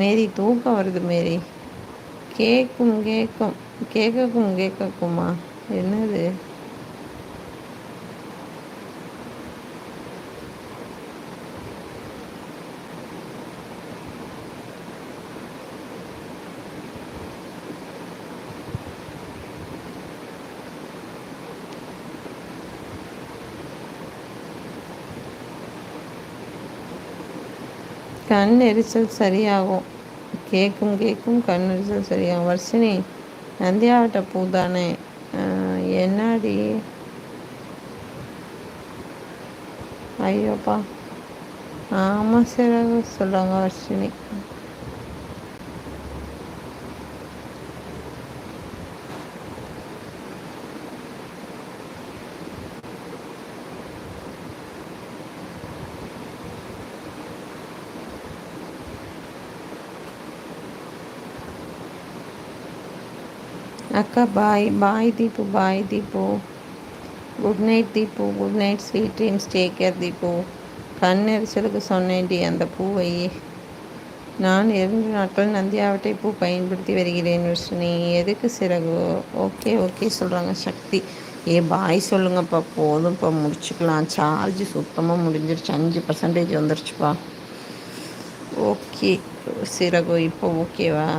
மேரி தூக்கம் வருது மேரி. கேட்கும் கேட்கும் கேட்கக்கும் கேட்கக்குமா என்னது? கண் எரிச்சல் சரியாகும். கேட்கும் கேட்கும் கண் எரிச்சல் சரியாகும். வர்ஷினி நந்தியாவட்ட பூ தானே? என்னடி? ஐயோப்பா, ஆமாம் சரி சொல்கிறாங்க வர்ஷினி. அக்கா bye bye Deepu, bye Deepu. Good night Deepu, good night, sweet dreams, take care Deepu. கண் எரிச்சலுக்கு சொன்னேன்டி அந்த பூவை. நான் 2 நாட்கள் நந்தியாவட்டை பூ பயன்படுத்தி வருகிறேன் விஷ்ணி. எதுக்கு சிறகு? ஓகே ஓகே சொல்கிறாங்க சக்தி. பாய் சொல்லுங்கப்பா, போதும்ப்பா, முடிச்சுக்கலாம். சார்ஜ் சுத்தமாக முடிஞ்சிருச்சு, 5% வந்துருச்சுப்பா. ஓகே சிறகு, இப்போ ஓகேவா?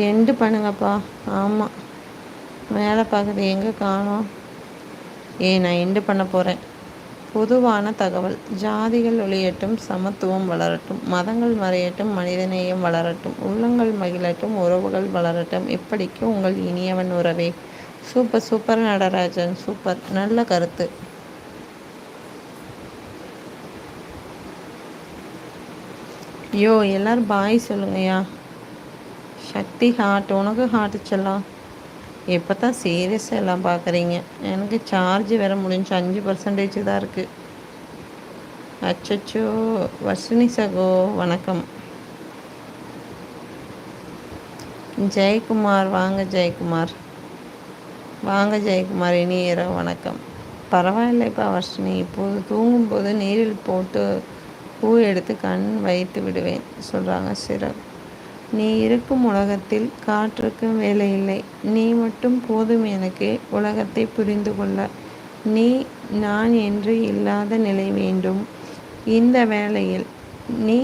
எண்டு பண்ணுங்கப்பா. ஆமாம், மேலே பார்க்குறது எங்கே காணோம்? நான் எண்டு பண்ண போகிறேன். பொதுவான தகவல்: ஜாதிகள் ஒழியட்டும், சமத்துவம் வளரட்டும், மதங்கள் மறையட்டும், மனிதநேயம் வளரட்டும், உள்ளங்கள் மகிழட்டும், உறவுகள் வளரட்டும். இப்படிக்கு உங்கள் இனியவன் உறவே. சூப்பர் சூப்பர் நடராஜன், சூப்பர், நல்ல கருத்து. எல்லோரும் பாய் சொல்லுங்கய்யா. சக்தி ஹார்ட், உனக்கு ஹார்ட் செல்லாம். எப்போ தான் சீரியஸாக எல்லாம் பார்க்குறீங்க? எனக்கு சார்ஜ் வேறு முடிஞ்சு 5% தான் இருக்குது. அச்சோ. வர்ஷினி சகோ வணக்கம். ஜெயக்குமார் வாங்க ஜெயக்குமார், வாங்க ஜெயக்குமார், இனி இரவு வணக்கம். பரவாயில்லைப்பா வர்ஷினி, இப்போது தூங்கும்போது நீரில் போட்டு பூ எடுத்து கண் வைத்து விடுவேன் சொல்கிறாங்க சிறகு. நீ இருக்கும் உலகத்தில் காற்றுக்கும் வேலை இல்லை. நீ மட்டும் போதும் எனக்கு உலகத்தை புரிந்து கொள்ள. நீ நான் என்று இல்லாத நிலை வேண்டும் இந்த வேளையில். நீ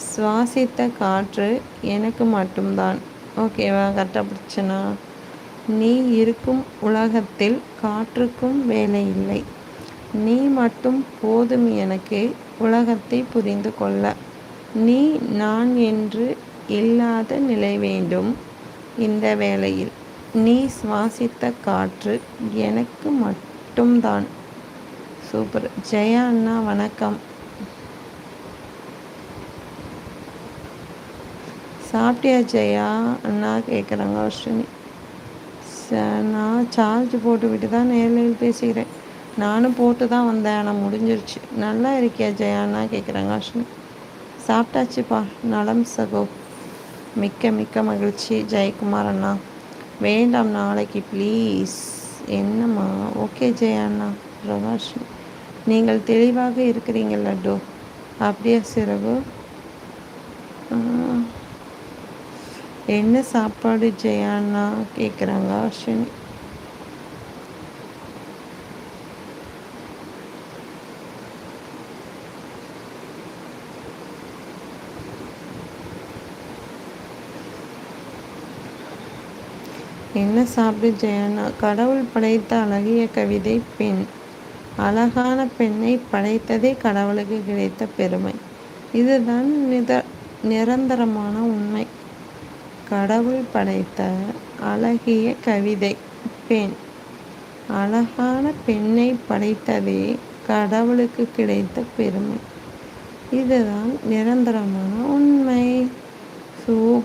சுவாசித்த காற்று எனக்கு மட்டும்தான். ஓகேவா? கரெக்டாக பிடிச்சனா? நீ இருக்கும் உலகத்தில் காற்றுக்கும் வேலை இல்லை. நீ மட்டும் போதும் எனக்கு உலகத்தை புரிந்து கொள்ள. நீ நான் என்று இல்லாத நிலை வேண்டும் இந்த வேளையில். நீ சுவாசித்த காற்று எனக்கு மட்டும்தான். சூப்பர். ஜெயா அண்ணா வணக்கம். சாப்பிட்டியா ஜெயா அண்ணா கேட்குறாங்க வர்ஷினி. நான் சார்ஜ் போட்டு விட்டு தான் நேரில் பேசுகிறேன். நானும் போட்டு தான் வந்தேன், ஆனால் முடிஞ்சிருச்சு. நல்லா இருக்கியா ஜெயா அண்ணா கேட்குறாங்க வர்ஷினி. சாப்பிட்டாச்சுப்பா, நலம் சகோ. மிக்க மிக்க மகிழ்ச்சி ஜெயக்குமார் அண்ணா. வேண்டாம் நாளைக்கு ப்ளீஸ். என்னம்மா? ஓகே ஜெயா அண்ணா. பிரகாஷ், நீங்கள் தெளிவாக இருக்கிறீங்க லட்டு. அப்படியே சிறகு. என்ன சாப்பாடு ஜெயா அண்ணா கேட்குறாங்க அஸ்வினி. என்ன சாப்பிடு ஜெயண்ணா? கடவுள் படைத்த அழகிய கவிதை பெண். அழகான பெண்ணை படைத்ததே கடவுளுக்கு கிடைத்த பெருமை. இதுதான் நிரந்தரமான உண்மை. கடவுள் படைத்த அழகிய கவிதை பெண். அழகான பெண்ணை படைத்ததே கடவுளுக்கு கிடைத்த பெருமை. இதுதான் நிரந்தரமான உண்மை. சூப்பர்.